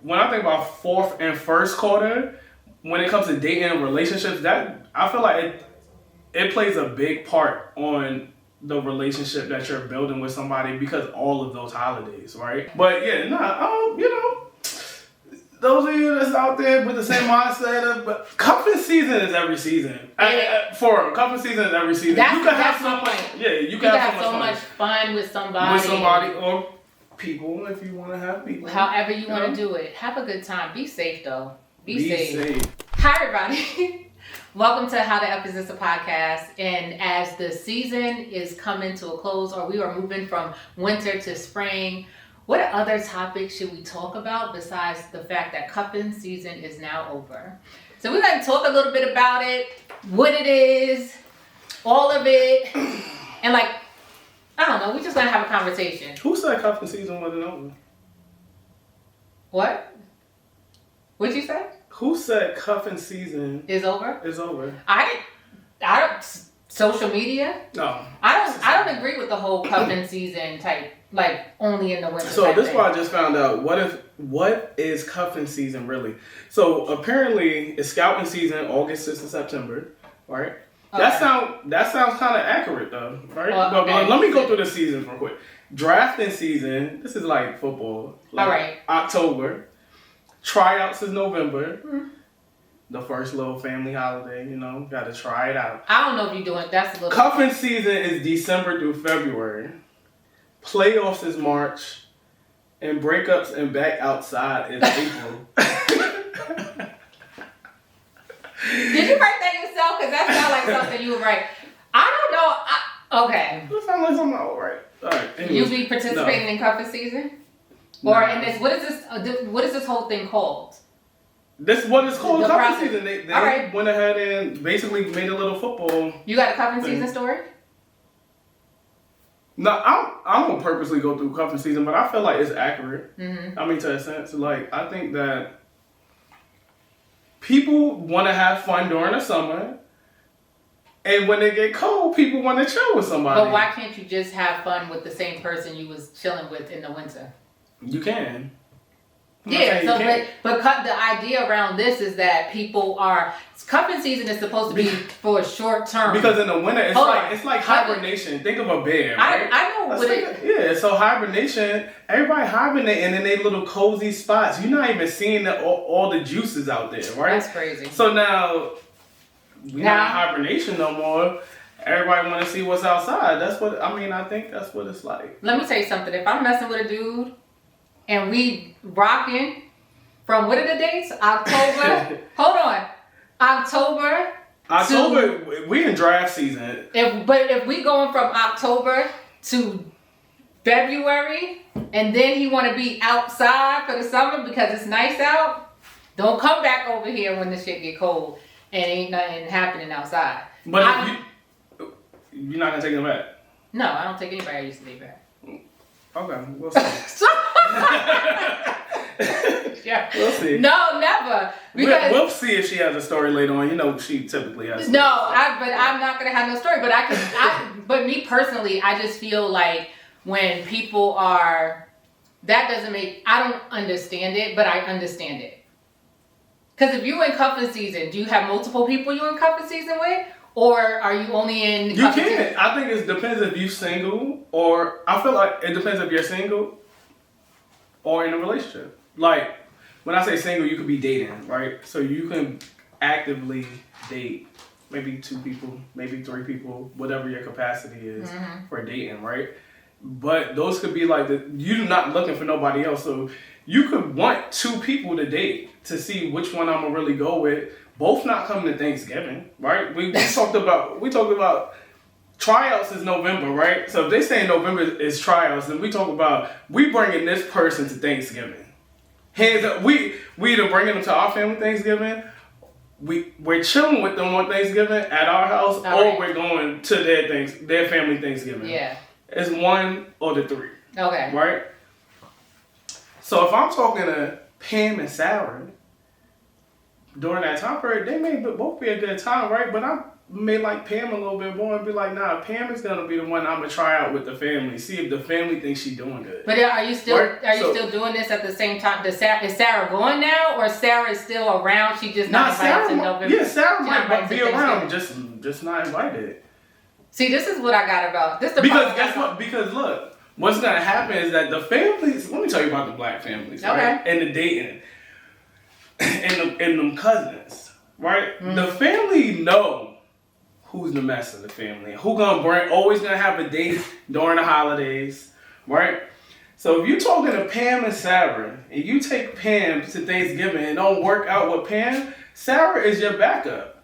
when I think about fourth and first quarter, when it comes to dating and relationships, that I feel like it plays a big part on the relationship that you're building with somebody because all of those holidays, right? But yeah, those of you that's out there with the same mindset but cuffing season is every season. Cuffing season is every season. That's, you can that's have so my much. point. Yeah, you can can have so much fun with somebody. With somebody or people if you want to have people. However you want to do it. Have a good time. Be safe though. Be safe. Hi everybody. Welcome to How to Up Is This a Podcast. And as the season is coming to a close, or we are moving from winter to spring, what other topics should we talk about besides the fact that cuffing season is now over? So we're going to talk a little bit about it, what it is, all of it, and I don't know, we're just going to have a conversation. Who said cuffing season wasn't over? What? What'd you say? Who said cuffing season is over? Is over. I don't. Social media? No. I don't agree with the whole cuffing season type, only in the winter. So this is why I just found out. What is cuffing season really? So apparently it's scouting season, August to September, right? Okay. That sounds kind of accurate though, right? Okay. Let me go through the seasons real quick. Drafting season. This is like football. All right. October. Tryouts is November. Mm-hmm. The first little family holiday, got to try it out. I don't know if you're doing that's a little. Cuffing season is December through February. Playoffs is March, and breakups and back outside is April. Did you write that yourself? Because that sounds like something you would write. I don't know. Okay. That sounds like something I would write. All right. Anyways, you be participating in cuffing season, or in this? What is this? What is this whole thing called? This is what it's called, cuffing season. They went ahead and basically made a little football. You got a cuffing season story? No, I don't purposely go through cuffing season, but I feel like it's accurate. Mm-hmm. I mean, to a sense, I think that people want to have fun during the summer, and when they get cold, people want to chill with somebody. But why can't you just have fun with the same person you was chilling with in the winter? You can. Yeah, so but the idea around this is that people are cuffing season is supposed to be for a short term. Because in the winter it's like hibernation. Think of a bear, right? I know what it is. Yeah, so hibernation, everybody hibernating in their little cozy spots. You're not even seeing all the juices out there, right? That's crazy. So now we're not in hibernation no more. Everybody want to see what's outside. That's what I think that's what it's like. Let me tell you something. If I'm messing with a dude and we rocking from what are the dates? October. Hold on. October. We in draft season. If we going from October to February, and then he want to be outside for the summer because it's nice out, don't come back over here when the shit get cold and ain't nothing happening outside. But you're not gonna take him back. No, I don't take anybody I used to take back. Okay, we'll see. Yeah. We'll see. No, never. Because we'll see if she has a story later on. She typically has. No, but I'm not gonna have no story. But but me personally, I just feel like when people are, that doesn't make. I don't understand it, but I understand it. Because if you're in cuffing season, do you have multiple people you're in cuffing season with? Or are you only in cuffing season? I think it depends if you're single, or I feel like it depends if you're single or in a relationship. Like, when I say single, you could be dating, right? So you can actively date maybe 2 people, maybe 3 people, whatever your capacity is for dating, right? But those could be you're not looking for nobody else. So you could want 2 people to date to see which one I'm gonna really go with. Both not coming to Thanksgiving, right? We talked about tryouts is November, right? So if they say November is tryouts, then we talk about we bringing this person to Thanksgiving. Hands up, we either bringing them to our family Thanksgiving, we're chilling with them on Thanksgiving at our house, or we're going to their family Thanksgiving. Yeah, it's one or the 3. Okay, right? So if I'm talking to Pam and Sarah during that time period, they may both be a good time, right? But may like Pam a little bit more and be like, nah, Pam is gonna be the one I'm gonna try out with the family. See if the family thinks she's doing good. But are you still still doing this at the same time? Is Sarah going now, or Sarah is still around? She just not invited to November. Yeah, Sarah might be around, just not invited. See, this is what I got about this. Because guess what? Because look, what's gonna happen is that the families. Let me tell you about the black families, right? And the dating, and them cousins, right? Mm-hmm. The family know who's the mess of the family, who always gonna have a date during the holidays, right? So if you're talking to Pam and Sarah, and you take Pam to Thanksgiving and don't work out with Pam, Sarah is your backup.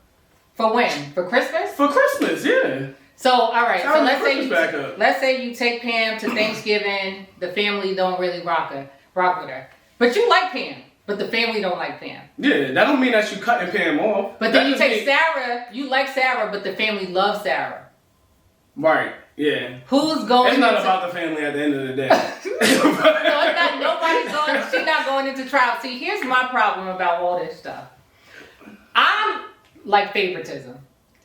For when? For Christmas? For Christmas, yeah. So all right. Sarah's so let's say you take Pam to Thanksgiving. The family don't really rock with her, but you like Pam. But the family don't like Pam. Yeah, that don't mean that you cutting Pam off. But then you take Sarah, you like Sarah, but the family loves Sarah. Right, yeah. Who's going It's not about the family at the end of the day. No, it's not. Nobody's going, she's not going into trial. See, here's my problem about all this stuff. I'm like favoritism.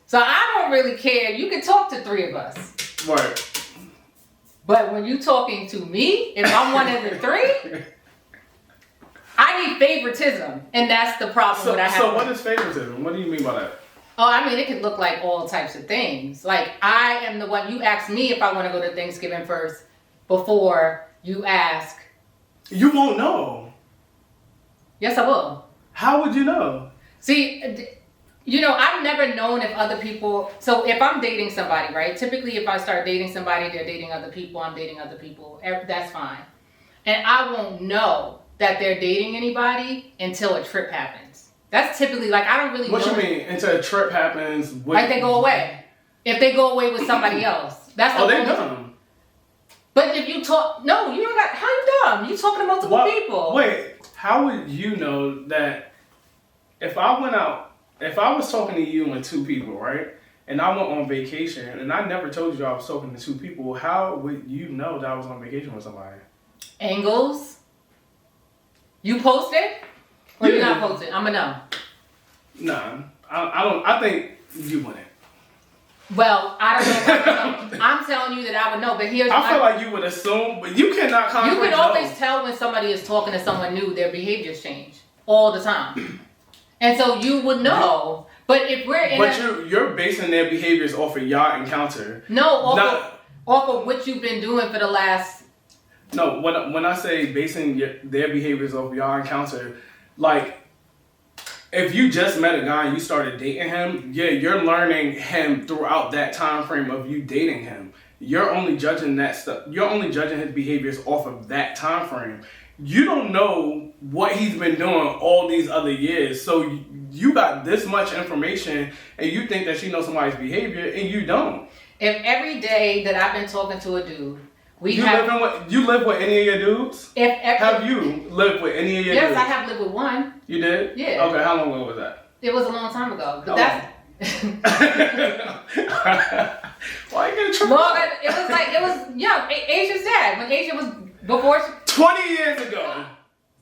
So I don't really care. You can talk to three of us. Right. But when you talking to me, if I'm one of the three... I need favoritism, and that's the problem that I have. So what is favoritism? What do you mean by that? Oh, I mean, it could look like all types of things. Like, I am the one, you ask me if I want to go to Thanksgiving first before you ask. You won't know. Yes, I will. How would you know? See, I've never known if other people, so if I'm dating somebody, right? Typically, if I start dating somebody, they're dating other people, I'm dating other people. That's fine. And I won't know that they're dating anybody until a trip happens. That's typically, like, I don't really know. What you mean, until a trip happens? Like, they go away. If they go away with somebody else. That's the they dumb. But if you talk, no, you don't got, how you dumb? You talking to multiple people. Wait, how would you know that if I was talking to you and two people, right? And I went on vacation, and I never told you I was talking to two people, how would you know that I was on vacation with somebody? Angles. You posted? Or you not posted? I'ma know. Nah, I don't. I think you wouldn't. Well, I don't know. I'm telling you that I would know, but here's. I feel like you would assume, but you cannot. You can always tell when somebody is talking to someone new. Their behaviors change all the time, and so you would know. But if we're in, you're basing their behaviors off of your encounter. No, off of what you've been doing for the last. No, when I say basing their behaviors off your encounter, like, if you just met a guy and you started dating him, yeah, you're learning him throughout that time frame of you dating him. You're only judging that stuff. You're only judging his behaviors off of that time frame. You don't know what he's been doing all these other years. So you got this much information and you think that you know somebody's behavior and you don't. If every day that I've been talking to a dude, you live with any of your dudes? Have you lived with any of your dudes? Yes, I have lived with one. You did? Yeah. Okay, how long ago was that? It was a long time ago. But Why you getting trouble? It was young. Asia's dad. When Asia was before 20 years ago.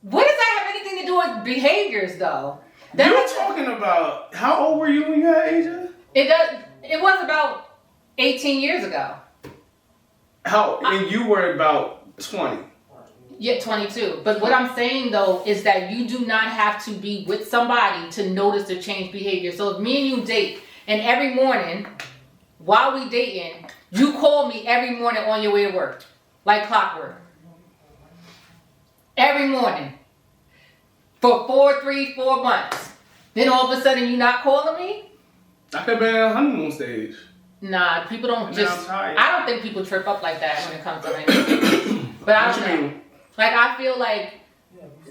What does that have anything to do with behaviors, though? You're talking about, how old were you when you had Asia? It was about 18 years ago. And you were about 20. Yeah, 22. But what I'm saying, though, is that you do not have to be with somebody to notice the change behavior. So if me and you date, and every morning, while we dating, you call me every morning on your way to work, like clockwork. Every morning. For 4 months. Then all of a sudden, you not calling me? I could have been on a honeymoon stage. Nah, people don't I don't think people trip up like that when it comes to honeymoon. But I don't know. Like, I feel like,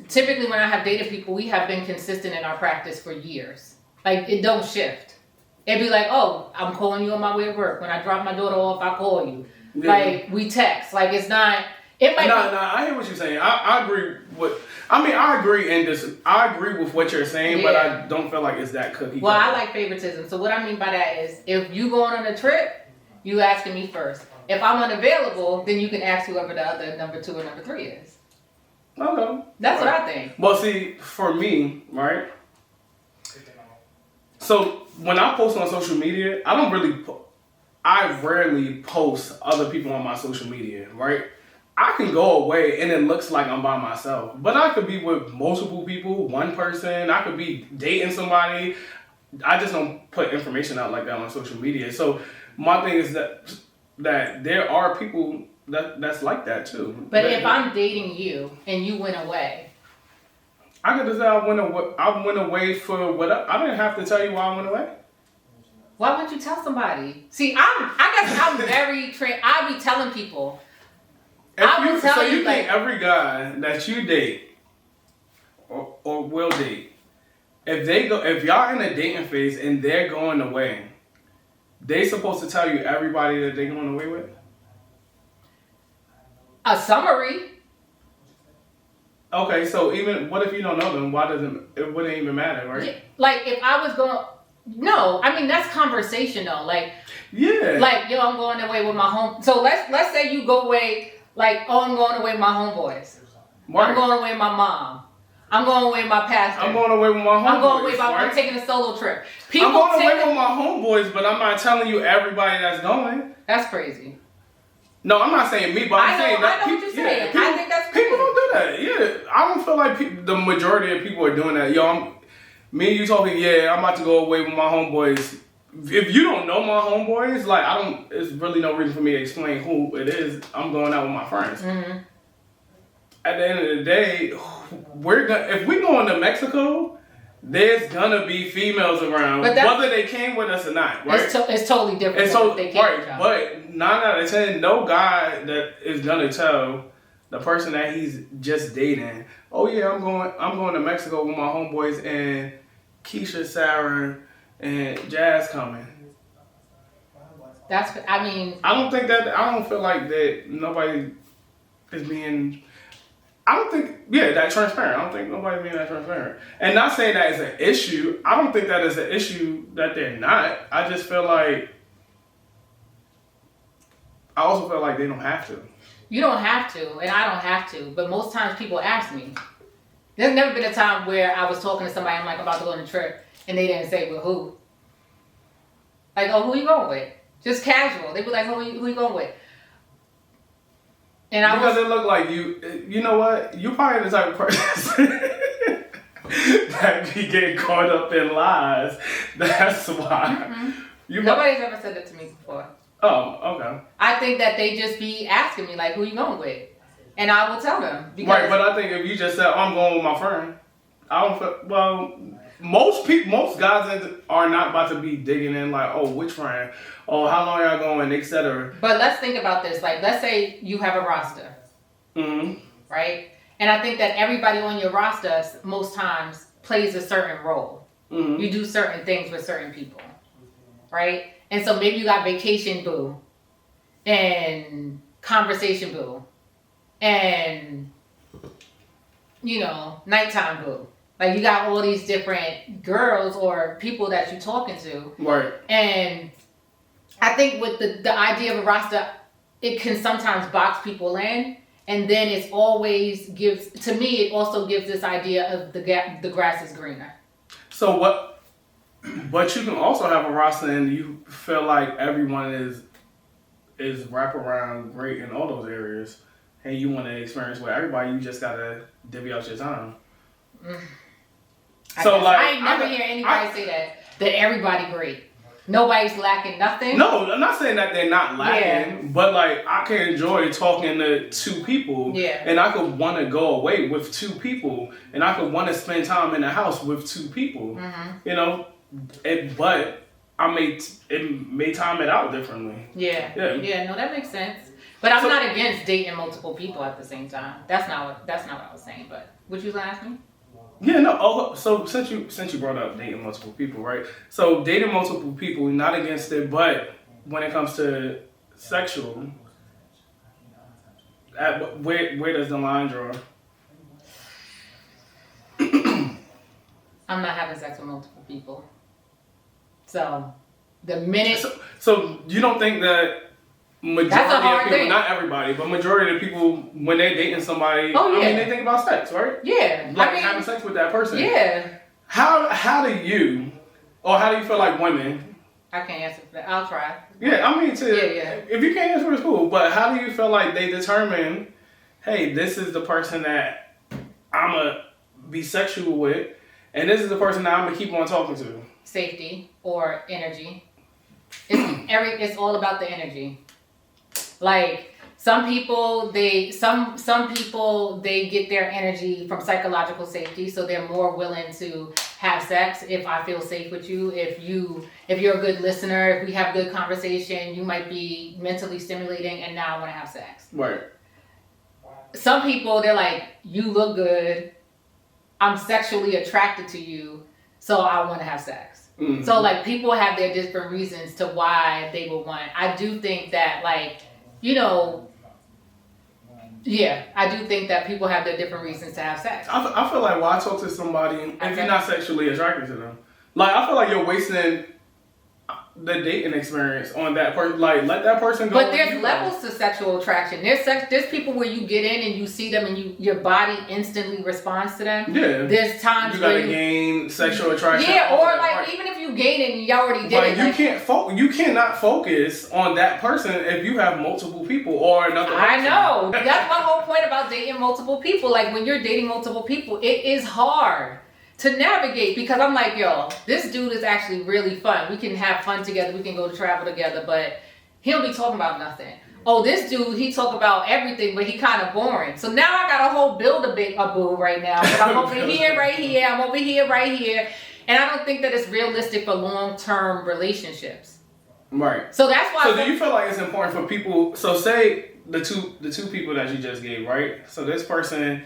typically when I have dated people, we have been consistent in our practice for years. Like, it don't shift. It'd be like, oh, I'm calling you on my way to work. When I drop my daughter off, I call you. Yeah. Like, we text. Like, it's not... I hear what you're saying. I agree with... I agree with what you're saying, yeah. But I don't feel like it's that cookie. Well, I like favoritism. So what I mean by that is, if you going on a trip, you asking me first. If I'm unavailable, then you can ask whoever the other number 2 or number 3 is. Okay. That's what I think. Well, see, for me, right? So when I post on social media, I rarely post other people on my social media, right? I can go away and it looks like I'm by myself, but I could be with multiple people, one person. I could be dating somebody. I just don't put information out like that on social media. So my thing is that there are people that's like that too. But if I'm dating you and you went away, I could just say I went away for what I didn't have to tell you why I went away. Why wouldn't you tell somebody? See, I guess I'm very I be telling people. So you think every guy that you date or will date, if y'all in a dating phase and they're going away, they supposed to tell you everybody that they're going away with? A summary. Okay, so even what if you don't know them? It wouldn't even matter, right? Yeah, like if I was going, no, I mean that's conversation though. Like yeah, like yo, I'm going away with my home. So let's say you go away, like I'm going away with my homeboys. Right. I'm going away with my mom. I'm going away with my pastor. I'm going away with my homeboys. I'm going away. Right? I'm taking a solo trip. I'm going away with my homeboys, but I'm not telling you everybody that's going. That's crazy. No, I'm not saying me, but I'm saying that I know what you're saying. I think that's crazy. People don't do that. Yeah, I don't feel like the majority of people are doing that. Yo, me and you talking. Yeah, I'm about to go away with my homeboys. If you don't know my homeboys, like it's really no reason for me to explain who it is. I'm going out with my friends. Mm-hmm. At the end of the day, if we going to Mexico, there's gonna be females around, whether they came with us or not. Right? It's totally different. If they came with y'all. But 9 out of 10, no guy that is gonna tell the person that he's just dating, oh yeah, I'm going to Mexico with my homeboys and Keisha, Sarah, and Jazz coming. I don't feel like that nobody is being, that transparent. I don't think nobody's being that transparent. And not saying that is an issue. I don't think that is an issue that they're not. I just feel like, I also feel like they don't have to. You don't have to, and I don't have to, but most times people ask me. There's never been a time where I was talking to somebody, I'm like about to go on a trip, and they didn't say, well, who? Like, oh, who you going with? Just casual. They be like, who you going with? And because it looked like you know what? You probably the type of person that be getting caught up in lies. That's why. Mm-hmm. Nobody's ever said that to me before. Oh, okay. I think that they just be asking me, like, who you going with? And I will tell them. Right, but I think if you just said, I'm going with my friend, I don't feel, well, most guys are not about to be digging in like, oh, which friend? Oh, how long y'all going, etc. But let's think about this. Like, let's say you have a roster. Mm-hmm. Right? And I think that everybody on your roster most times plays a certain role. Mm-hmm. You do certain things with certain people. Right? And so maybe you got vacation boo and conversation boo and, nighttime boo. Like you got all these different girls or people that you're talking to. Right. And I think with the idea of a roster, it can sometimes box people in. And then it also gives this idea of the grass is greener. So what? But you can also have a roster and you feel like everyone is wraparound great in all those areas, and you want to experience with everybody. You just gotta divvy out your time. I ain't never hear anybody say that everybody great. Nobody's lacking nothing. No, I'm not saying that they're not lacking, but like I can enjoy talking to two people, and I could want to go away with two people, and I could want to spend time in the house with two people. Mm-hmm. But I may time it out differently. Yeah. No, that makes sense. But I'm not against dating multiple people at the same time. That's not what I was saying. But would you ask me? Yeah, no. Oh, so since you brought up dating multiple people, right? So dating multiple people, not against it, but when it comes to sexual, where does the line draw? I'm not having sex with multiple people. So the minute. So you don't think that majority of people, not everybody, but majority of people, when they're dating somebody, they think about sex, right? Yeah. Like having sex with that person. Yeah. How do you Or how do you feel like women? I can't answer for that. I'll try. Yeah, I mean, Yeah. if you can't answer, it's cool. But how do you feel like they determine, hey, this is the person that I'm going to be sexual with, and this is the person that I'm going to keep on talking to? Safety or energy. It's all about the energy. Like some people they get their energy from psychological safety, so they're more willing to have sex if I feel safe with you. If you're a good listener, if we have good conversation, you might be mentally stimulating, and now I want to have sex. Right. Some people, they're like, you look good, I'm sexually attracted to you, so I want to have sex. Mm-hmm. So like people have their different reasons to why they would want. I do think that I do think that people have their different reasons to have sex. I feel like why talk to somebody if you're not sexually attracted to them? Like, I feel like you're wasting the dating experience on that person. Like, let that person go. But there's levels to sexual attraction. There's people where you get in and you see them and your body instantly responds to them. Yeah. There's times you gotta gain sexual attraction. Yeah, or like even if you gain it and you already did it. You cannot focus on that person if you have multiple people or another person. I know. That's my whole point about dating multiple people. Like when you're dating multiple people, it is hard to navigate, because I'm like, yo, this dude is actually really fun. We can have fun together. We can go to travel together, but he don't be talking about nothing. Oh, this dude, he talk about everything, but he kind of boring. So now I got a whole boo right now. I'm over here, right here. I'm over here, right here. And I don't think that it's realistic for long-term relationships. Right. So that's why. So do you feel like it's important for people? So say the two people that you just gave, right? So this person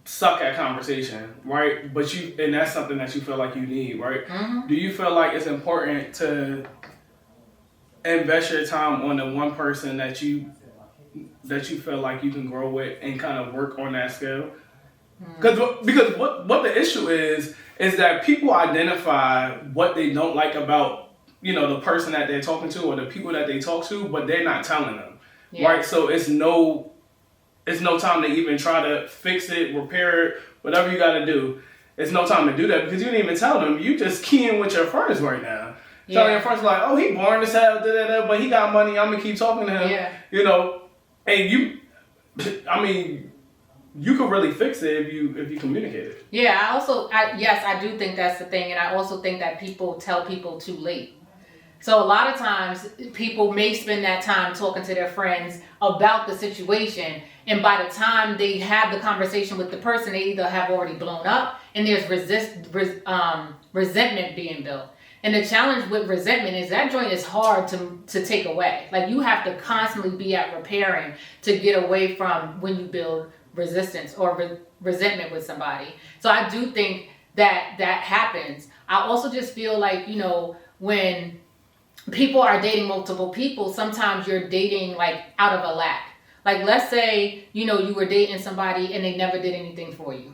suck at conversation, right? But and that's something that you feel like you need, right? Mm-hmm. Do you feel like it's important to invest your time on the one person that you feel like you can grow with and kind of work on that skill? Mm-hmm. Because what the issue is that people identify what they don't like about the person that they're talking to or the people that they talk to, but they're not telling them, right? So it's no time to even try to fix it, repair it, whatever you got to do. It's no time to do that because you didn't even tell them. You just keying with your friends right now. Yeah. Telling your friends like, oh, he boring as hell, but he got money. I'm going to keep talking to him. Yeah. And you could really fix it if you communicate it. Yeah, I do think that's the thing. And I also think that people tell people too late. So a lot of times people may spend that time talking to their friends about the situation, and by the time they have the conversation with the person, they either have already blown up and there's resentment being built. And the challenge with resentment is that joint is hard to take away. Like you have to constantly be at repairing to get away from when you build resistance or resentment with somebody. So I do think that happens. I also just feel like, when people are dating multiple people, sometimes you're dating like out of a lack. Like let's say, you were dating somebody and they never did anything for you.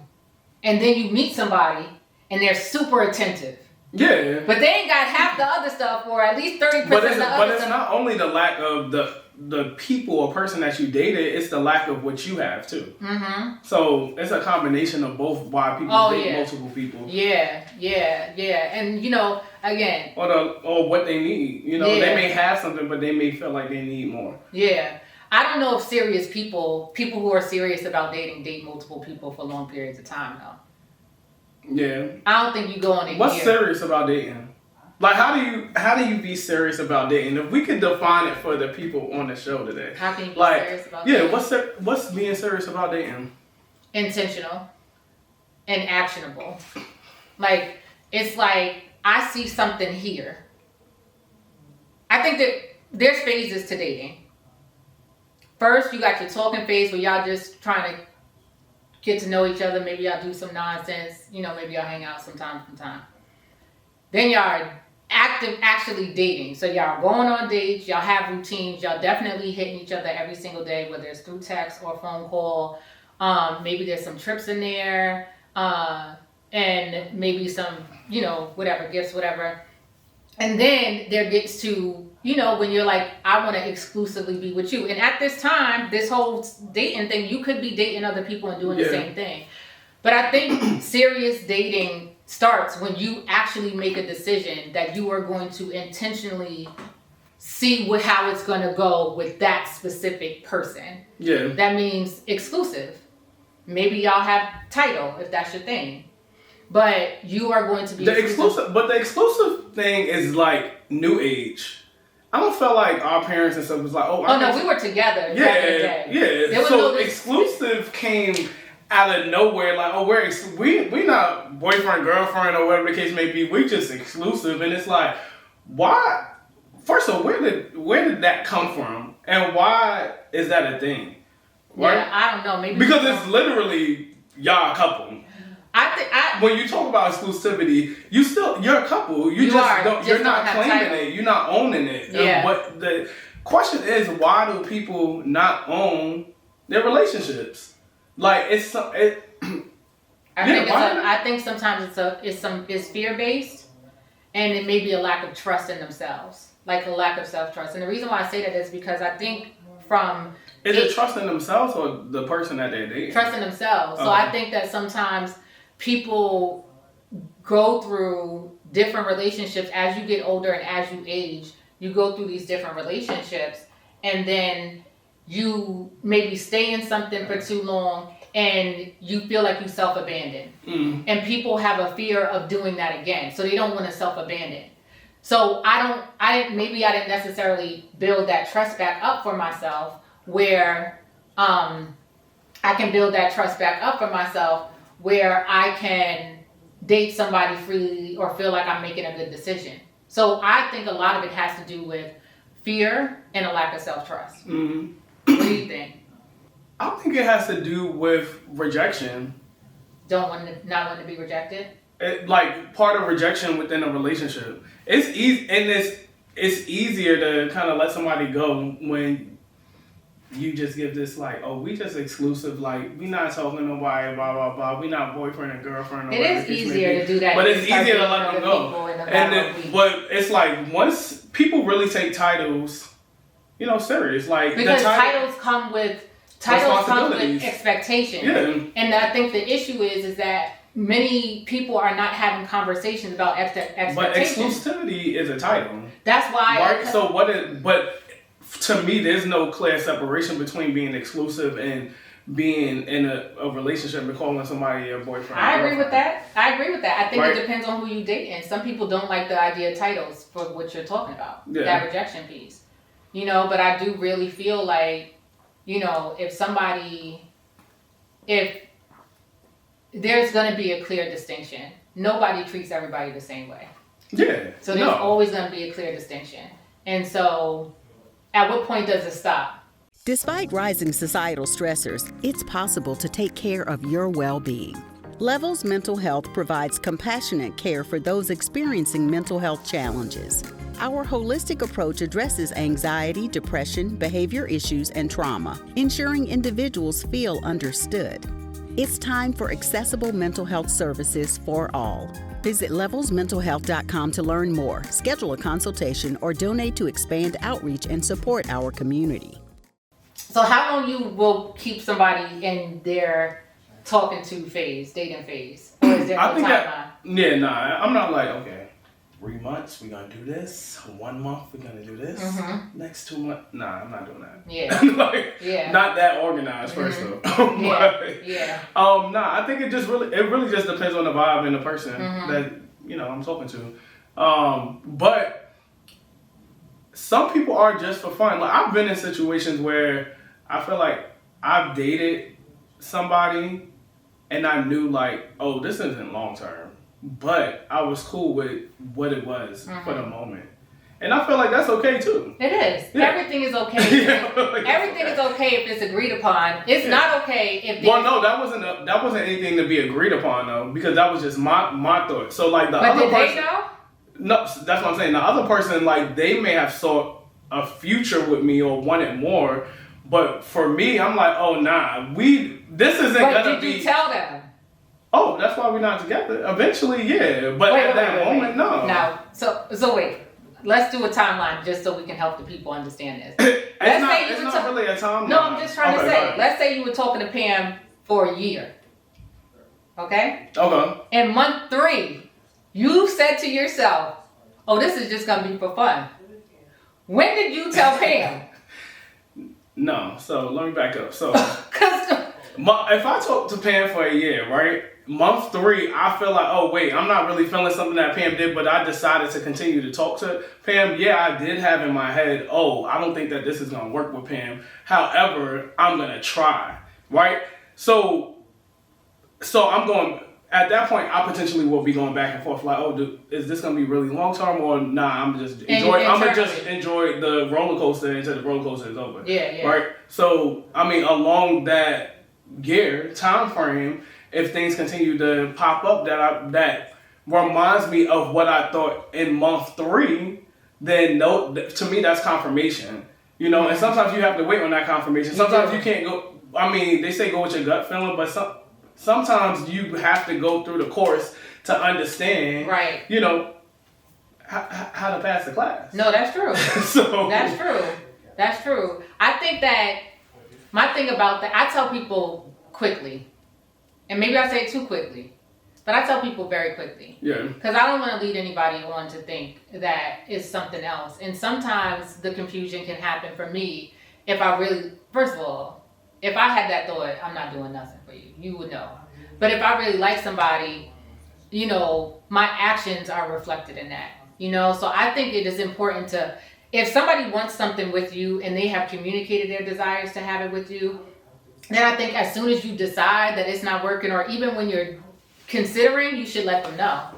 And then you meet somebody and they're super attentive. Yeah. But they ain't got half the other stuff or at least 30% of the other stuff. But it's not only the lack of the people or person that you dated, it's the lack of what you have too. Mm-hmm. So it's a combination of both why people date multiple people. Yeah. And again. Or what they need. They may have something, but they may feel like they need more. Yeah. I don't know if serious people who are serious about dating, date multiple people for long periods of time though. Yeah. I don't think you go on a What's serious about dating? Like, how do you be serious about dating? If we could define it for the people on the show today. How can you be serious about dating? Yeah, what's being serious about dating? Intentional and actionable. Like, it's like, I see something here. I think that there's phases to dating. First, you got your talking phase where y'all just trying to get to know each other. Maybe y'all do some nonsense. Maybe y'all hang out from time to time. Then y'all are actually dating. So y'all going on dates. Y'all have routines. Y'all definitely hitting each other every single day, whether it's through text or phone call. Maybe there's some trips in there. And maybe some, whatever, gifts, whatever. And then there gets to, when you're like, I want to exclusively be with you. And at this time, this whole dating thing, you could be dating other people and doing the same thing. But I think serious dating starts when you actually make a decision that you are going to intentionally see how it's going to go with that specific person. Yeah. That means exclusive. Maybe y'all have title if that's your thing. But you are going to be exclusive. But the exclusive thing is like new age. I don't feel like our parents and stuff was like, oh no, we were together. Yeah. So exclusive came out of nowhere, like, oh, we not boyfriend, girlfriend, or whatever the case may be. We just exclusive, and it's like, why? First of all, where did that come from, and why is that a thing? Right? Yeah, I don't know. Maybe because it's literally y'all a couple. When you talk about exclusivity, you're a couple. You're not claiming it. You're not owning it. Yeah. But the question is, why do people not own their relationships? Like I think sometimes it's fear based, and it may be a lack of trust in themselves, like a lack of self trust. And the reason why I say that is because I think is it trust in themselves or the person that they're dating? Trust in themselves. So I think that sometimes people go through different relationships as you get older and as you age. You go through these different relationships, and then you maybe stay in something for too long and you feel like you self-abandon. And people have a fear of doing that again. So they don't want to self-abandon. So I didn't necessarily build that trust back up for myself where I can build that trust back up for myself where I can date somebody freely or feel like I'm making a good decision. So I think a lot of it has to do with fear and a lack of self-trust. Mm-hmm. What do you think? I think it has to do with rejection. Not wanting to be rejected? Like part of rejection within a relationship. It's easy, and it's easier to kind of let somebody go when you just give this like, oh, we just exclusive, like we not talking to nobody, blah blah blah. We not boyfriend and girlfriend. It is easier to do that, but it's easier to let them go. But it's like once people really take titles, serious, like because titles come with expectations. Yeah. And I think the issue is that many people are not having conversations about expectations. But exclusivity is a title. That's why. Right? So but to me, there's no clear separation between being exclusive and being in a relationship and calling somebody your boyfriend. I agree with that. I think it depends on who you date, and some people don't like the idea of titles for what you're talking about. Yeah. That rejection piece. But I do really feel like, if there's going to be a clear distinction, nobody treats everybody the same way. Yeah. So there's always going to be a clear distinction. And so at what point does it stop? Despite rising societal stressors, it's possible to take care of your well-being. Levels Mental Health provides compassionate care for those experiencing mental health challenges. Our holistic approach addresses anxiety, depression, behavior issues, and trauma, ensuring individuals feel understood. It's time for accessible mental health services for all. Visit levelsmentalhealth.com to learn more, schedule a consultation, or donate to expand outreach and support our community. So how long you will keep somebody in their talking to phase, dating phase? Or is there no timeline? I'm not like, okay, 3 months, we're going to do this. 1 month, we're going to do this. Mm-hmm. Next 2 months, I'm not doing that. Yeah. Not that organized, first of all. I think it really just depends on the vibe and the person that, I'm talking to. But some people are just for fun. Like, I've been in situations where I feel like I've dated somebody and I knew like, oh, this isn't long term. But I was cool with what it was for the moment. And I feel like that's okay too. It is. Yeah. Everything is okay. Everything is okay if it's agreed upon. It's not okay if that wasn't anything to be agreed upon though, because that was just my thought. So like other person, they know? No, that's what I'm saying. The other person, like, they may have sought a future with me or wanted more, but for me, I'm like, oh nah, this isn't gonna be. But did you tell them? Oh, that's why we're not together. Eventually, yeah. But at that moment, no. Now, so wait. Let's do a timeline just so we can help the people understand this. It's not really a timeline. No, I'm just trying to say. Let's say you were talking to Pam for a year. Okay? Okay. In month 3, you said to yourself, oh, this is just going to be for fun. When did you tell Pam? No. So let me back up. So Because if I talk to Pam for a year, right? Month 3, I feel like, oh wait, I'm not really feeling something that Pam did, but I decided to continue to talk to Pam. Yeah, I did have in my head, oh, I don't think that this is gonna work with Pam. However, I'm gonna try, right? So I'm going. At that point, I potentially will be going back and forth, like, oh, is this gonna be really long term or nah? I'm just enjoy. I'm gonna just enjoy the roller coaster until the roller coaster is over. Yeah. Right. So I mean, along that year time frame, if things continue to pop up that reminds me of what I thought in month 3, then no, to me that's confirmation. You know, and sometimes you have to wait on that confirmation. Sometimes you can't go. I mean, they say go with your gut feeling, but sometimes you have to go through the course to understand, right? You know, how to pass the class. No, that's true. So that's true. That's true. I think that my thing about that, I tell people quickly, and maybe I say it too quickly, but I tell people very quickly. Yeah. Because I don't want to lead anybody on to think that it's something else. And sometimes the confusion can happen for me if I really, first of all, if I had that thought, I'm not doing nothing for you. You would know. But if I really like somebody, you know, my actions are reflected in that. You know, so I think it is important to, if somebody wants something with you and they have communicated their desires to have it with you, then I think as soon as you decide that it's not working, or even when you're considering, you should let them know.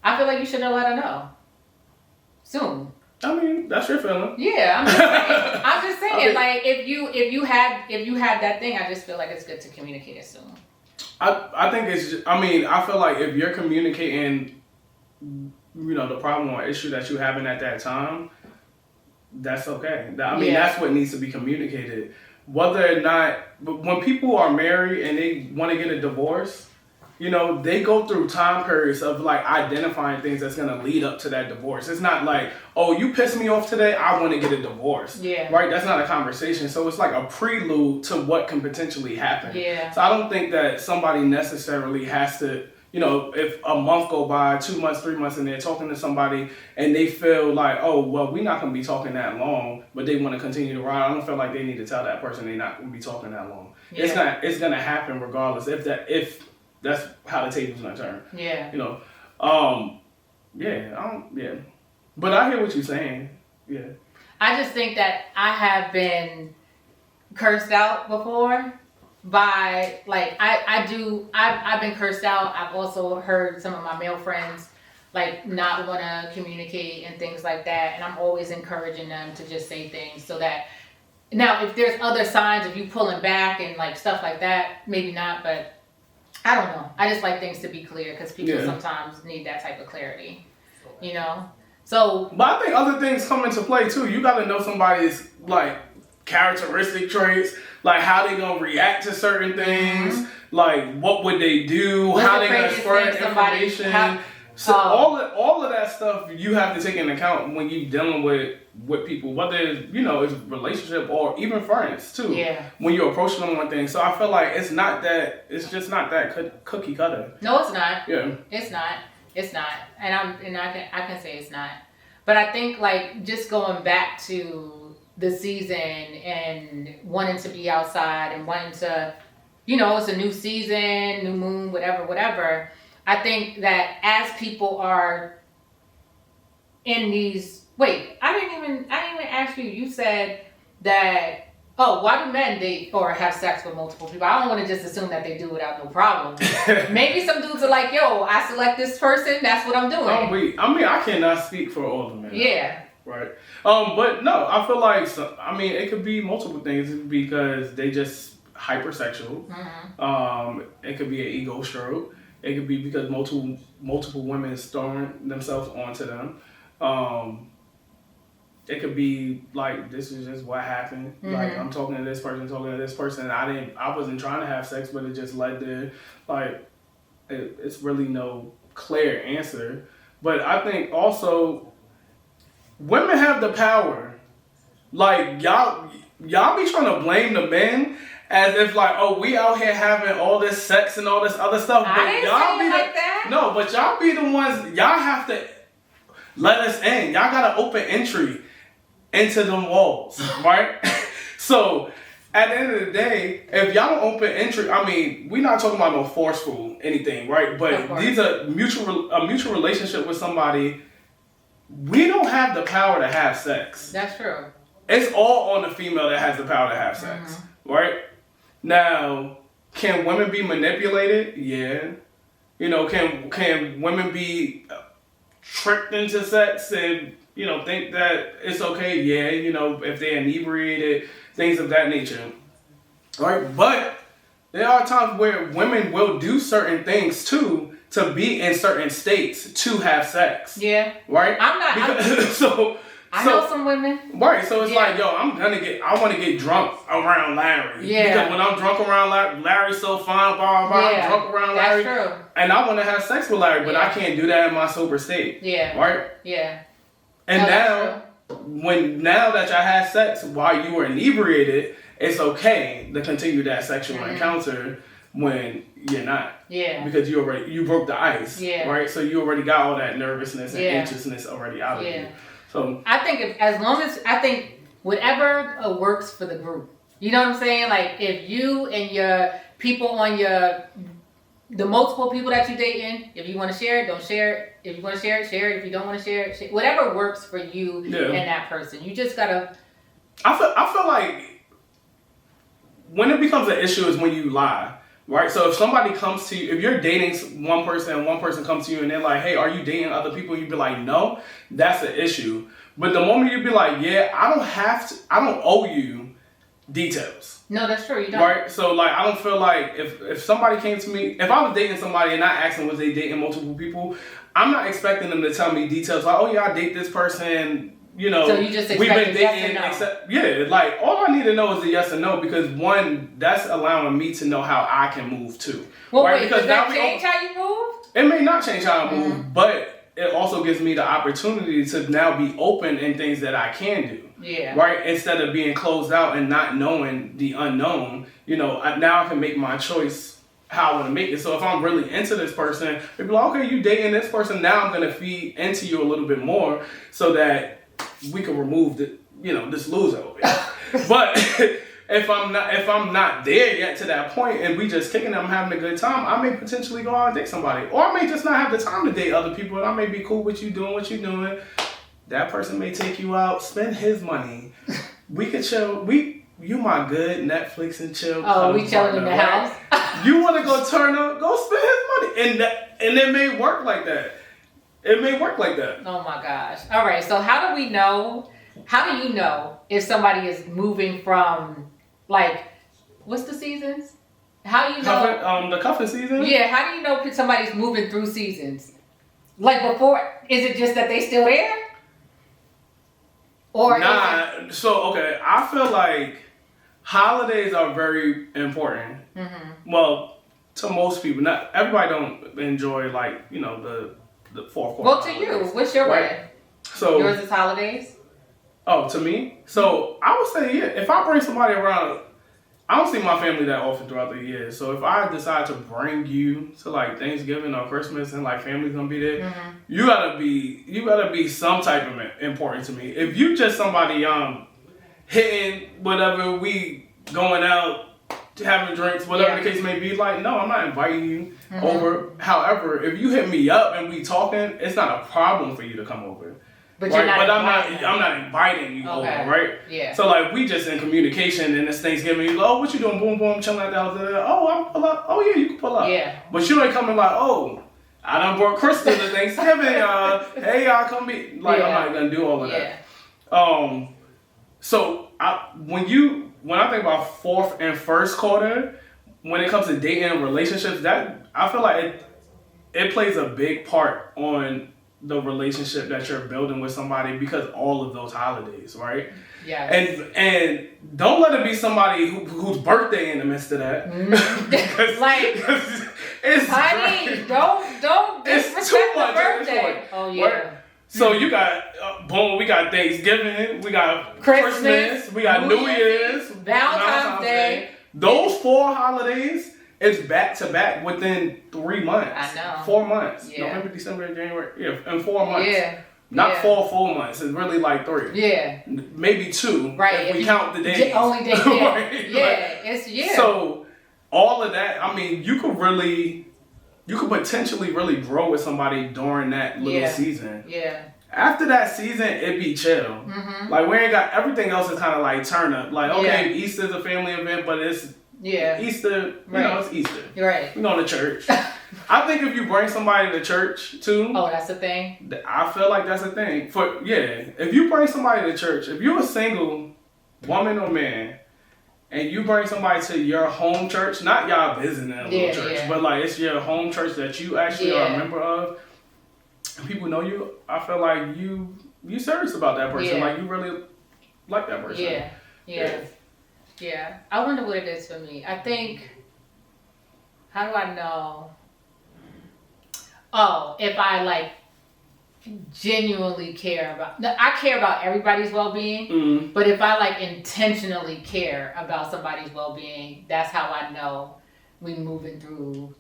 I feel like you should have let her know soon. I mean, that's your feeling. Yeah, I'm just saying. I mean, like if you had that thing, I just feel like it's good to communicate it soon. I think it's just, I mean, I feel like if you're communicating, you know, the problem or issue that you're having at that time, that's okay. I mean, that's what needs to be communicated. Whether or not, when people are married and they want to get a divorce, you know, they go through time periods of like identifying things that's going to lead up to that divorce. It's not like, oh, you pissed me off today, I want to get a divorce. Yeah. Right? That's not a conversation. So it's like a prelude to what can potentially happen. Yeah. So I don't think that somebody necessarily has to, you know, if a month go by, 2 months, 3 months, and they're talking to somebody and they feel like, oh, well, we're not going to be talking that long, but they want to continue to ride. I don't feel like they need to tell that person they're not going to be talking that long. Yeah. It's going to happen regardless if that's how the table's gonna turn. Yeah. You know. Yeah. But I hear what you're saying. Yeah. I just think that I have been cursed out before by, like, I've been cursed out. I've also heard some of my male friends like not want to communicate and things like that, and I'm always encouraging them to just say things so that, now if there's other signs of you pulling back and like stuff like that, maybe not, but I don't know. I just like things to be clear because people sometimes need that type of clarity, you know? So, but I think other things come into play too. You got to know somebody's like characteristic traits, like how they gonna react to certain things, like what would they do, how they gonna spread information. So all of that stuff you have to take into account when you dealing with people, whether it's, you know, it's relationship or even friends too. Yeah. When you're approaching them on things, so I feel like it's just not that cookie cutter. No, it's not. Yeah. It's not, and I can say it's not. But I think like just going back to the season and wanting to be outside and wanting to, you know, it's a new season, new moon, whatever. I think that as people are in these, I didn't even ask you. You said that, why do men date or have sex with multiple people? I don't want to just assume that they do without no problem. Maybe some dudes are like, yo, I select this person, that's what I'm doing. I mean, I cannot speak for all the men. Yeah. Right. But no, I feel like, it could be multiple things because they just hypersexual. Mm-hmm. It could be an ego stroke. It could be because multiple women throwing themselves onto them. It could be like, this is just what happened. Mm-hmm. Like, I'm talking to this person. I wasn't trying to have sex, but it just led to, like, it's really no clear answer. But I think also women have the power. Like, y'all be trying to blame the men, as if like, oh, we out here having all this sex and all this other stuff. But I didn't say it like that. No, but y'all be the ones. Y'all have to let us in. Y'all got an open entry into them walls, right? So at the end of the day, if y'all don't open entry, I mean, we're not talking about no forceful anything, right? But these are a mutual relationship with somebody. We don't have the power to have sex. That's true. It's all on the female that has the power to have sex, right? Now, can women be manipulated? Yeah. You know, can women be tricked into sex and, you know, think that it's okay? Yeah, you know, if they're inebriated, things of that nature. Right? But there are times where women will do certain things too to be in certain states to have sex. Yeah. Right? I know some women. Right, so it's like, yo, I want to get drunk around Larry. Yeah. Because when I'm drunk around Larry, Larry's so fine, blah, blah, I'm drunk around Larry. That's true. And I want to have sex with Larry, but I can't do that in my sober state. Yeah. Right? Yeah. And now that y'all had sex while you were inebriated, it's okay to continue that sexual encounter when you're not. Yeah. Because you broke the ice. Yeah. Right? So you already got all that nervousness and anxiousness already out of you. So I think whatever works for the group. You know what I'm saying? Like if you and your people on the multiple people that you're dating, if you want to share it, don't share it. If you want to share it, share it. If you don't want to share it, whatever works for you and that person. You just gotta. I feel like when it becomes an issue is when you lie. Right? So if somebody comes to you, if you're dating one person and one person comes to you and they're like, hey, are you dating other people? You'd be like, no, that's an issue. But the moment you'd be like, yeah, I don't owe you details. No, that's true. You don't. Right? So like, I don't feel like if somebody came to me, if I was dating somebody and I asked them was they dating multiple people, I'm not expecting them to tell me details like, oh yeah, I date this person. You know, so you just expect we've been dating, yes or no? Like all I need to know is a yes or no because one, that's allowing me to know how I can move too. Well, right? Wait, does that change how you move? It may not change how I move, but it also gives me the opportunity to now be open in things that I can do. Yeah. Right? Instead of being closed out and not knowing the unknown, you know, now I can make my choice how I want to make it. So if I'm really into this person, they'd be like, okay, you dating this person, now I'm going to feed into you a little bit more so that we can remove this loser over here. But if I'm not there yet to that point and we just kicking it, I'm having a good time, I may potentially go out and date somebody. Or I may just not have the time to date other people and I may be cool with you doing what you're doing. That person may take you out, spend his money. We could chill. You my good Netflix and chill. Oh, we chilling in the house. You want to go turn up? Go spend his money, and it may work like that. It may work like that. Oh my gosh! All right. So how do you know if somebody is moving from like what's the seasons? How do you know the cuffing season? Yeah. How do you know if somebody's moving through seasons? Like before, is it just that they still there? Or so okay, I feel like holidays are very important. Mm-hmm. Well, to most people, not everybody don't enjoy like the fourth quarter. Well, to you, what's your way? So yours is holidays. Oh, to me, so I would say if I bring somebody around, I don't see my family that often throughout the year. So if I decide to bring you to like Thanksgiving or Christmas and like family's gonna be there, you gotta be some type of important to me. If you just somebody hitting whatever, we going out having drinks, whatever the case may be, like no, I'm not inviting you over. However, if you hit me up and we talking, it's not a problem for you to come over. But right? you're not. But I'm not inviting you over, right? Yeah. So like we just in communication and it's Thanksgiving. You go, oh, what you doing? Boom, boom, chilling at the house. Oh, I'm pull up. Oh yeah, you can pull up. Yeah. But you ain't coming like, oh, I done brought Crystal to Thanksgiving. Hey, y'all come be like. I'm not gonna do all of that. So when I think about fourth and first quarter, when it comes to dating and relationships, that I feel like it plays a big part on the relationship that you're building with somebody because all of those holidays, right? Yeah. And don't let it be somebody whose birthday in the midst of that. Because, like, it's don't it's too much. The birthday. Oh yeah. Right? So you got boom, we got Thanksgiving, we got Christmas, we got New Year's, Valentine's Day. Those 4 holidays is back to back within 3 months. I know. 4 months. Yeah. November, December, January. Yeah, in 4 months. Yeah. Not 4 full months. It's really like 3. Yeah. Maybe 2. Right. If we count the days. Only days. Yeah. Right? Yeah. So all of that, I mean, you could potentially really grow with somebody during that little season. Yeah. After that season, it'd be chill. Mm-hmm. Like, we ain't got, everything else is kind of like turn up. Like, okay, Easter's a family event, but it's Easter, you know, it's Easter. Right. We going to church. I think if you bring somebody to church, too. Oh, that's the thing? I feel like that's a thing. If you bring somebody to church, if you're a single woman or man, and you bring somebody to your home church, not y'all visiting a little church, but like it's your home church that you actually are a member of, and people know you, I feel like you serious about that person. Like, you really like that person. Yeah. I wonder what it is for me. I think, how do I know? Oh, if I like genuinely care about, I care about everybody's well-being, but if I like intentionally care about somebody's well-being, that's how I know we moving through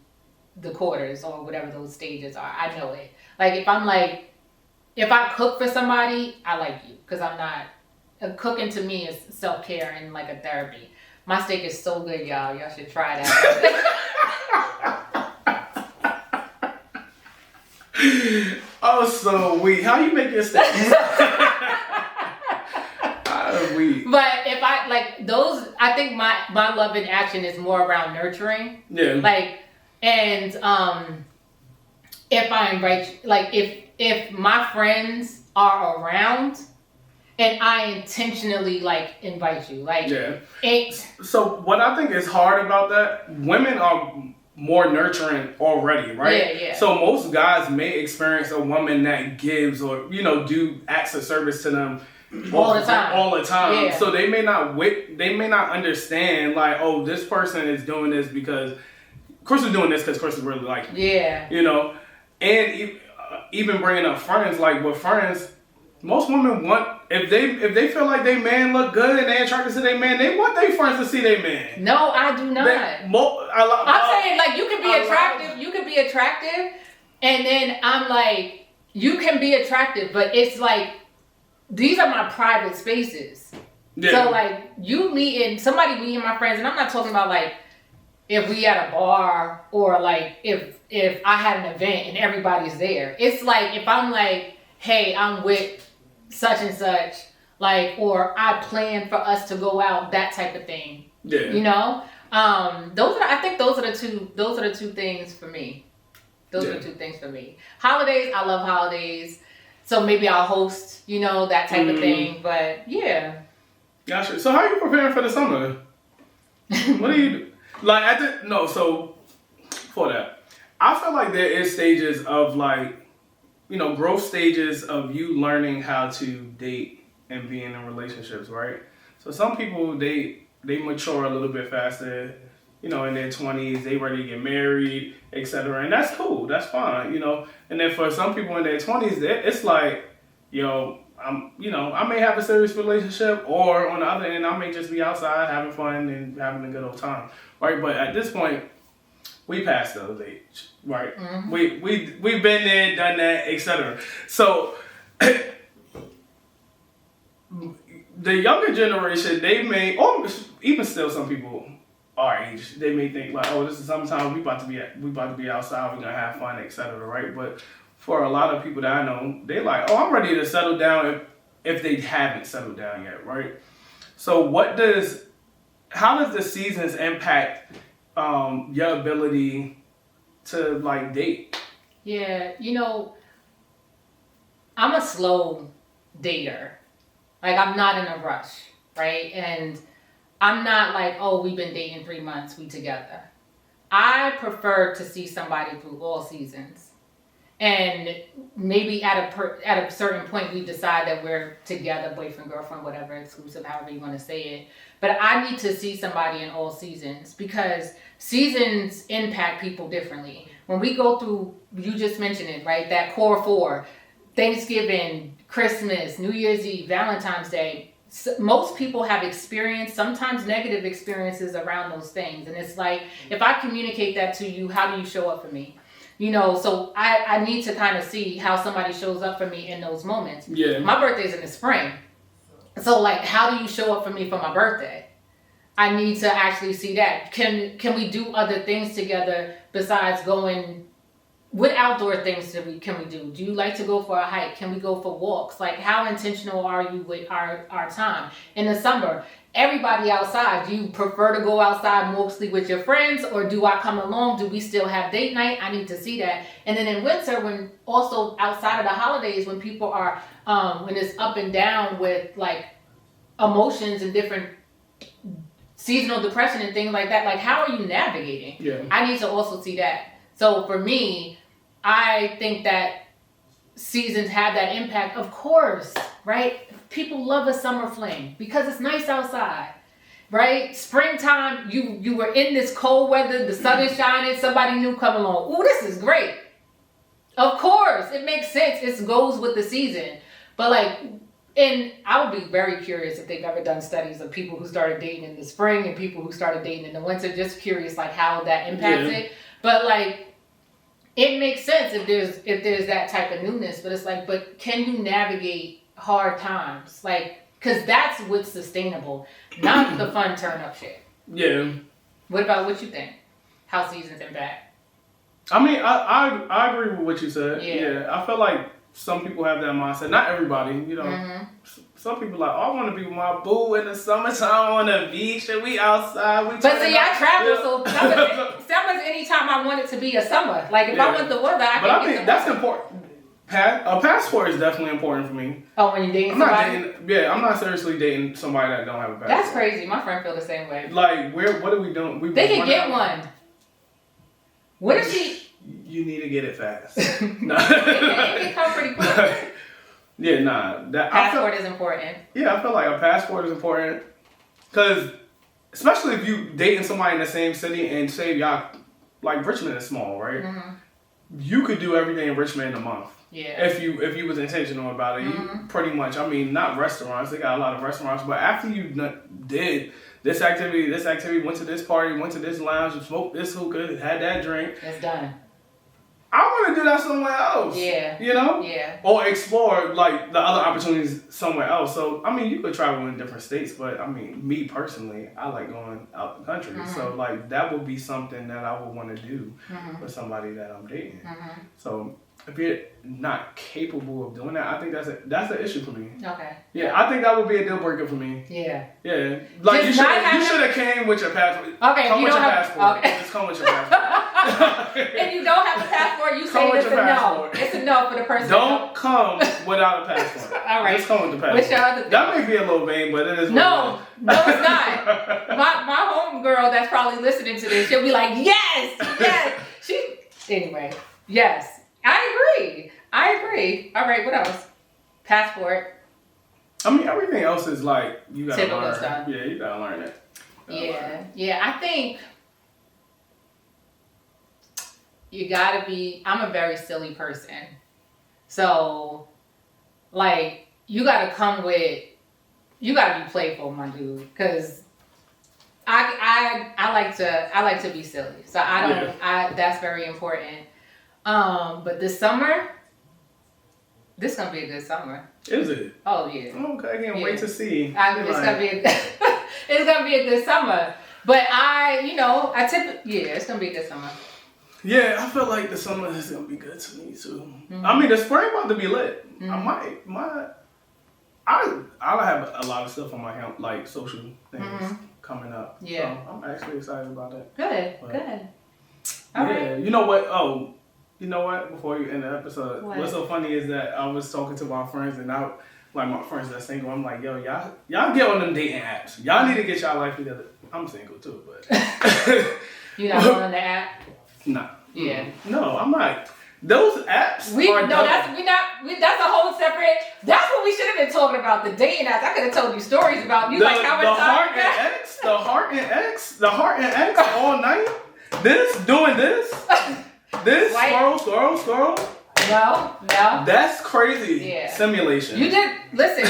the quarters or whatever those stages are. I know it. Like, if I cook for somebody, I like you, because I'm not, cooking to me is self-care and like a therapy. My steak is so good, y'all should try that. Oh, so weak. How you make your steak? Weak. But if I like those, I think my love in action is more around nurturing. Yeah. Like, and if I invite, like, if my friends are around and I intentionally like invite you, like, so what I think is hard about that, women are more nurturing already, right? Yeah. So most guys may experience a woman that gives or, you know, do acts of service to them all the time. Yeah. So they may not understand, like, oh, this person is doing this because Chris is doing this because Chris is really like him. Yeah. You know, and even bringing up friends, like with friends, most women want, if they feel like their man look good and they attracted to their man, they want their friends to see their man. No, I do not. I'm saying, like, you can be attractive. You can be attractive, and then I'm like, you can be attractive, but it's like, these are my private spaces. Yeah. So like, somebody meeting my friends, and I'm not talking about like if we at a bar or like if I had an event and everybody's there. It's like if I'm like, hey, I'm with such and such, like, or I plan for us to go out, that type of thing. Yeah. You know? I think those are the two things for me. Those are the two things for me. Holidays, I love holidays. So maybe I'll host, you know, that type of thing. But yeah. Gotcha. So how are you preparing for the summer? What do you do? Like, so for that, I feel like there is stages of like, you know, growth stages of you learning how to date and being in relationships, right? So some people, they mature a little bit faster, you know, in their 20s, they ready to get married, etc. And that's cool, that's fine, you know. And then for some people in their 20s, it's like, yo, I may have a serious relationship, or on the other end, I may just be outside having fun and having a good old time, right? But at this point, we passed those age, right? Mm-hmm. We've been there, done that, etc. So the younger generation, they may, or even still some people our age, they may think like, oh, this is summertime, we about to be outside, we're gonna have fun, etc. Right? But for a lot of people that I know, they like, oh, I'm ready to settle down if they haven't settled down yet, right? So how does the seasons impact your ability to like date? Yeah, you know, I'm a slow dater. Like, I'm not in a rush, right? And I'm not like, oh, we've been dating 3 months, we together. I prefer to see somebody through all seasons. And maybe at a certain point, we decide that we're together, boyfriend, girlfriend, whatever, exclusive, however you want to say it. But I need to see somebody in all seasons, because seasons impact people differently. When we go through, you just mentioned it, right? That core 4, Thanksgiving, Christmas, New Year's Eve, Valentine's Day, most people have experienced, sometimes negative experiences around those things. And it's like, if I communicate that to you, how do you show up for me? You know, so I need to kind of see how somebody shows up for me in those moments. Yeah. My birthday's in the spring. So like, how do you show up for me for my birthday? I need to actually see that. Can we do other things together besides going? What outdoor things can we do? Do you like to go for a hike? Can we go for walks? Like, how intentional are you with our time? In the summer, everybody outside, do you prefer to go outside mostly with your friends, or do I come along? Do we still have date night? I need to see that. And then in winter, when also outside of the holidays, when people are, when it's up and down with like emotions and different seasonal depression and things like that, like how are you navigating? Yeah. I need to also see that. So for me, I think that seasons have that impact, of course, right? People love a summer fling because it's nice outside, right? Springtime, you were in this cold weather, the sun is shining, somebody new come along. Ooh, this is great. Of course, it makes sense. It goes with the season. But like, and I would be very curious if they've ever done studies of people who started dating in the spring and people who started dating in the winter. Just curious, like how that impacts it. But like, it makes sense if there's that type of newness, but it's like, but can you navigate hard times? Like, cause that's what's sustainable, not the fun turn up shit. Yeah. What about what you think? How seasons impact? I mean, I agree with what you said. Yeah. I feel like some people have that mindset. Not everybody, you know. Mm-hmm. Some people like, oh, I want to be with my boo in the summertime on the beach and we outside. But see, I travel, so summer's anytime I want it to be a summer. Like if I want the weather, I can. But I think that's important. A passport is definitely important for me. Oh, when you're dating somebody? I'm not seriously dating somebody that don't have a passport. That's crazy. My friend feels the same way. Like, what are we doing? They can get one. What if she? You need to get it fast. No. It can come pretty quick. Yeah, nah. Passport is important. Yeah, I feel like a passport is important. Because, especially if you dating somebody in the same city and say y'all, like Richmond is small, right? Mm-hmm. You could do everything in Richmond in a month. Yeah. If you was intentional about it. Mm-hmm. You pretty much, I mean, not restaurants. They got a lot of restaurants. But after you did this activity, went to this party, went to this lounge, smoked this hookah, had that drink. It's done. I want to do that somewhere else. Yeah. You know? Yeah. Or explore, like, the other opportunities somewhere else. So, I mean, you could travel in different states, but, I mean, me personally, I like going out the country. Mm-hmm. So, like, that would be something that I would want to do with somebody that I'm dating. Mm-hmm. So, if you're not capable of doing that, I think that's an issue for me. Okay. Yeah, I think that would be a deal breaker for me. Yeah. Yeah. Like, you should have came with your passport. Okay, come you with don't your have, passport. okay. Just come with your passport. If you don't have a passport, you say it's a no. It's a no for the person. Don't come without a passport. All right. Just come with the passport. What's your other thing? That may be a little vain, but it is. No, it's not. My homegirl that's probably listening to this, she'll be like, yes. Anyway, yes. I agree. All right, what else? Passport. I mean, everything else is like, you gotta typical learn. Stuff. Yeah, you gotta learn it. Yeah. I think you gotta be, I'm a very silly person. So, like, you gotta be playful, my dude. Cause I like to be silly. So that's very important. But this summer, this is gonna be a good summer. Is it? Oh yeah. Okay, I can't wait to see. It's gonna be a good summer. But it's gonna be a good summer. Yeah, I feel like the summer is gonna be good to me too. Mm-hmm. I mean, the spring about to be lit. Mm-hmm. I'll have a lot of stuff on my like social things coming up. Yeah, so I'm actually excited about it. Good. All right. You know what? Oh. You know what? Before you end the episode, what's so funny is that I was talking to my friends and my friends that's single, I'm like, yo, y'all get on them dating apps. Y'all need to get y'all life together. I'm single too, but you not on the app? Nah. Yeah. No, I'm not. Those apps that's a whole separate. That's what we should have been talking about. The dating apps. I could have told you stories about you. Like how much time the heart and X all night. Doing this. This, White. scroll. No. That's crazy. Yeah. Simulation. You did listen.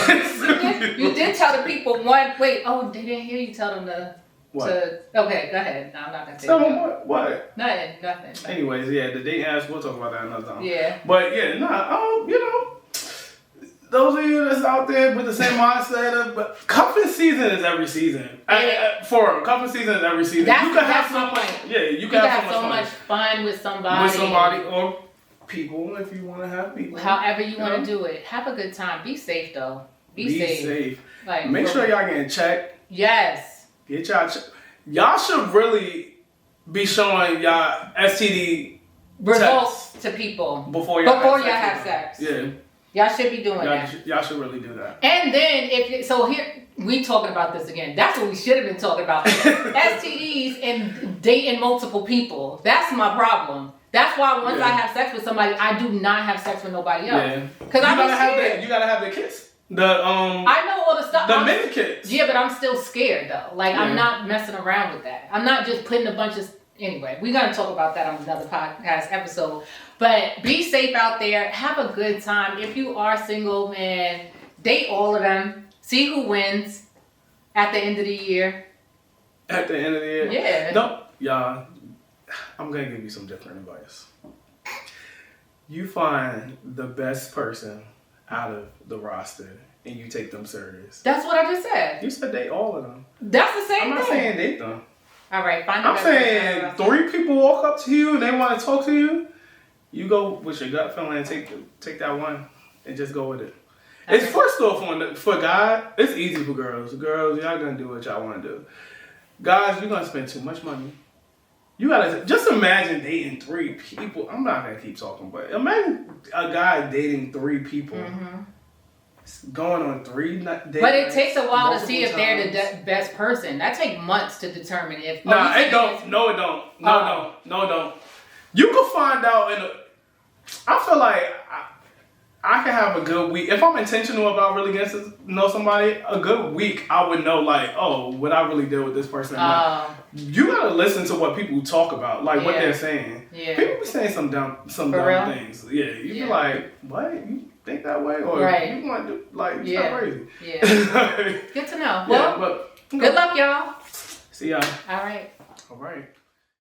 You did tell the people one. Wait. Oh, they didn't hear you tell them to. What? Okay, go ahead. No, I'm not gonna say Tell it. them what? Nothing. Anyways, yeah, the dating apps. We'll talk about that another time. Yeah. But yeah, you know. Those of you that's out there with the same mindset of, but cuffing season is every season. For cuffing season is every season. That's, you can have that's so my much. point. Yeah, you can have so much fun with somebody. With somebody or people, if you want to have people. However you want to do it. Have a good time. Be safe though. Be safe. Like, make sure y'all getting checked. Yes. Get y'all checked. Y'all should really be showing y'all STD results to people before y'all have sex. Yeah. Y'all should be doing that. Y'all should really do that. And then here we talking about this again. That's what we should have been talking about. STDs and dating multiple people. That's my problem. That's why once I have sex with somebody, I do not have sex with nobody else. Yeah. Because I'm scared. You gotta have the kiss. I know all the stuff. The mini kiss. Yeah, but I'm still scared though. Like I'm not messing around with that. I'm not just putting a bunch of. Anyway, we're going to talk about that on another podcast episode. But be safe out there. Have a good time. If you are single, man, date all of them. See who wins at the end of the year. At the end of the year? Yeah. No, y'all, I'm going to give you some different advice. You find the best person out of the roster and you take them serious. That's what I just said. You said date all of them. That's the same thing. I'm not saying date them. All right, I'm saying 3 people walk up to you and they want to talk to you. You go with your gut feeling and take that one and just go with it. Okay. It's first off for guys. It's easy for girls. Girls, y'all gonna do what y'all want to do. Guys, you're gonna spend too much money. You gotta just imagine dating 3 people. I'm not gonna keep talking, but imagine a guy dating 3 people. Mm-hmm. Going on 3 days. But it takes a while to see if they're the best person. That takes months to determine if. No, it don't. No, it don't. You can find out I feel like I can have a good week if I'm intentional about really getting to know somebody. A good week, I would know like, oh, what I really did with this person. You gotta listen to what people talk about, like what they're saying. Yeah. People be saying some dumb things. Yeah, you be like, what? You think that way, or you want to do like it's not crazy. Yeah. Good to know. Well, good luck, y'all. See y'all. All right.